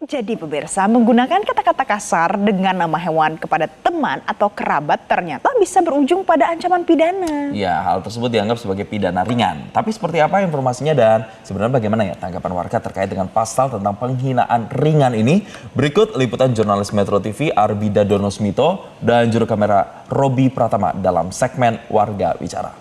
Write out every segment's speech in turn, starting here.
Jadi pemirsa, menggunakan kata-kata kasar dengan nama hewan kepada teman atau kerabat ternyata bisa berujung pada ancaman pidana. Ya, hal tersebut dianggap sebagai pidana ringan. Tapi seperti apa informasinya dan sebenarnya bagaimana ya tanggapan warga terkait dengan pasal tentang penghinaan ringan ini? Berikut liputan jurnalis Metro TV Arbida Donosmito dan juru kamera Robi Pratama dalam segmen Warga Bicara.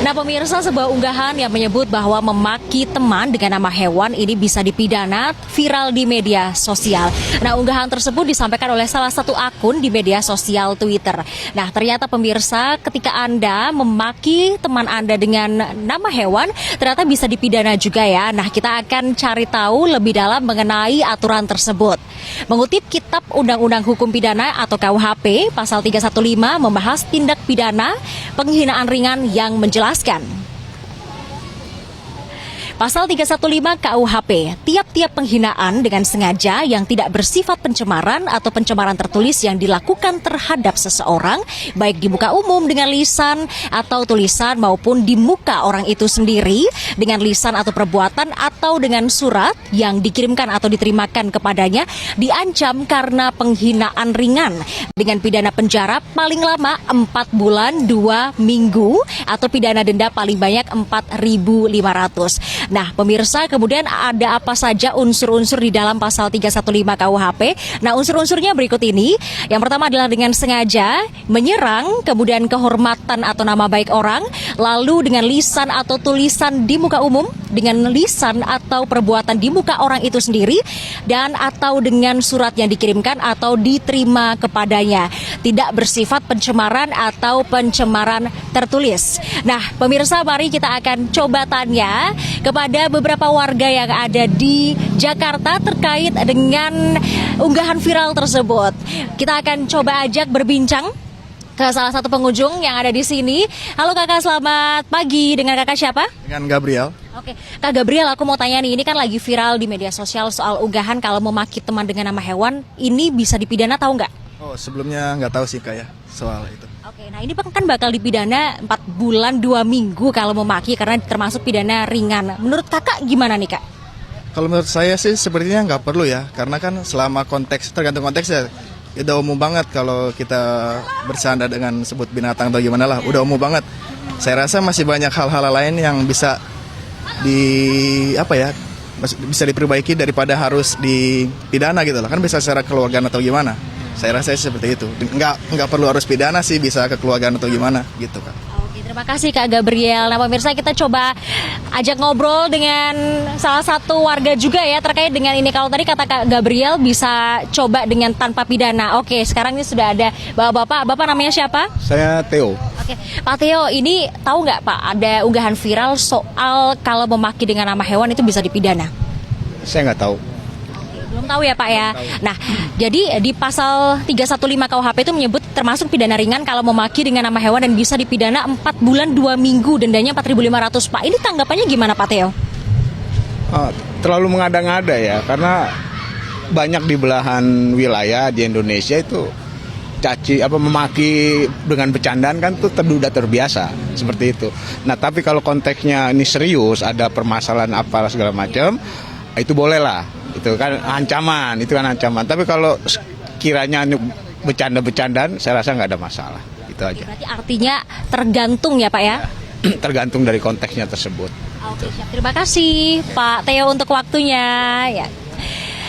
Nah pemirsa, sebuah unggahan yang menyebut bahwa memaki teman dengan nama hewan ini bisa dipidana viral di media sosial. Nah unggahan tersebut disampaikan oleh salah satu akun di media sosial Twitter. Nah ternyata pemirsa, ketika Anda memaki teman Anda dengan nama hewan ternyata bisa dipidana juga ya. Nah kita akan cari tahu lebih dalam mengenai aturan tersebut. Mengutip Kitab Undang-Undang Hukum Pidana atau KUHP pasal 315 membahas tindak pidana penghinaan ringan yang menjelaskan. Pasal 315 KUHP, tiap-tiap penghinaan dengan sengaja yang tidak bersifat pencemaran atau pencemaran tertulis yang dilakukan terhadap seseorang, baik di muka umum dengan lisan atau tulisan maupun di muka orang itu sendiri dengan lisan atau perbuatan atau dengan surat yang dikirimkan atau diterimakan kepadanya, diancam karena penghinaan ringan dengan pidana penjara paling lama 4 bulan 2 minggu atau pidana denda paling banyak 4.500. Nah, pemirsa, kemudian ada apa saja unsur-unsur di dalam pasal 315 KUHP? Nah, unsur-unsurnya berikut ini. Yang pertama adalah dengan sengaja menyerang, kemudian kehormatan atau nama baik orang, lalu dengan lisan atau tulisan di muka umum, dengan lisan atau perbuatan di muka orang itu sendiri, dan atau dengan surat yang dikirimkan atau diterima kepadanya. Tidak bersifat pencemaran atau pencemaran tertulis. Nah, pemirsa, mari kita akan coba tanya kepada beberapa warga yang ada di Jakarta terkait dengan unggahan viral tersebut. Kita akan coba ajak berbincang ke salah satu pengunjung yang ada di sini. Halo kakak, selamat pagi. Dengan kakak siapa? Dengan Gabriel. Oke, Kak Gabriel, aku mau tanya nih, ini kan lagi viral di media sosial soal unggahan kalau memaki teman dengan nama hewan, ini bisa dipidana tahu nggak? Oh, sebelumnya nggak tahu sih Kak ya soal itu. Oke, nah ini kan bakal dipidana 4 bulan 2 minggu kalau memaki karena termasuk pidana ringan. Menurut kakak gimana nih Kak? Kalau menurut saya sih sepertinya nggak perlu ya, karena kan selama konteks, tergantung konteks ya, udah umum banget kalau kita bercanda dengan sebut binatang atau gimana lah, udah umum banget. Saya rasa masih banyak hal-hal lain yang bisa bisa diperbaiki daripada harus dipidana gitu lah, kan bisa secara keluargaan atau gimana. Saya rasa seperti itu. Nggak perlu harus pidana sih, bisa kekeluargaan atau gimana gitu kan. Oke, terima kasih Kak Gabriel. Nah pemirsa, kita coba ajak ngobrol dengan salah satu warga juga ya terkait dengan ini. Kalau tadi kata Kak Gabriel bisa coba dengan tanpa pidana. Oke, sekarang ini sudah ada bapak-bapak. Bapak namanya siapa? Saya Theo. Oke, Pak Theo, ini tahu nggak Pak ada unggahan viral soal kalau memaki dengan nama hewan itu bisa dipidana? Saya nggak tahu. Belum tahu ya Pak ya. Nah, jadi di pasal 315 KUHP itu menyebut termasuk pidana ringan kalau memaki dengan nama hewan dan bisa dipidana 4 bulan 2 minggu, dendanya 4.500 Pak. Ini tanggapannya gimana Pak Theo? Terlalu mengada-ngada ya, karena banyak di belahan wilayah di Indonesia itu memaki dengan bercandaan kan tuh udah terbiasa seperti itu. Nah, tapi kalau konteksnya ini serius, ada permasalahan apa segala macam, itu boleh lah. Itu kan ancaman. Tapi kalau kiranya bercanda-bercandaan, saya rasa nggak ada masalah. Itu aja. Berarti artinya tergantung ya Pak ya? Tergantung dari konteksnya tersebut. Oke, siap. Terima kasih Pak Theo untuk waktunya. Ya.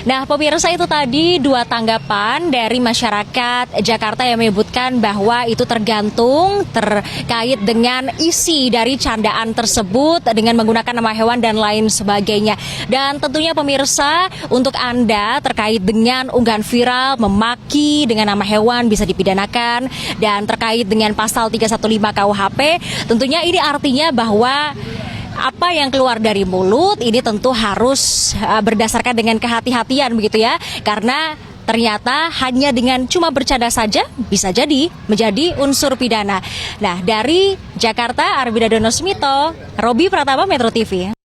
Nah, pemirsa, itu tadi 2 tanggapan dari masyarakat Jakarta yang menyebutkan bahwa itu tergantung terkait dengan isi dari candaan tersebut dengan menggunakan nama hewan dan lain sebagainya. Dan tentunya pemirsa, untuk Anda terkait dengan unggahan viral memaki dengan nama hewan bisa dipidanakan, dan terkait dengan pasal 315 KUHP tentunya ini artinya bahwa apa yang keluar dari mulut ini tentu harus berdasarkan dengan kehati-hatian begitu ya, karena ternyata hanya dengan cuma bercanda saja bisa jadi menjadi unsur pidana. Nah, dari Jakarta, Arbida Donosmito, Robi Pratama, Metro TV.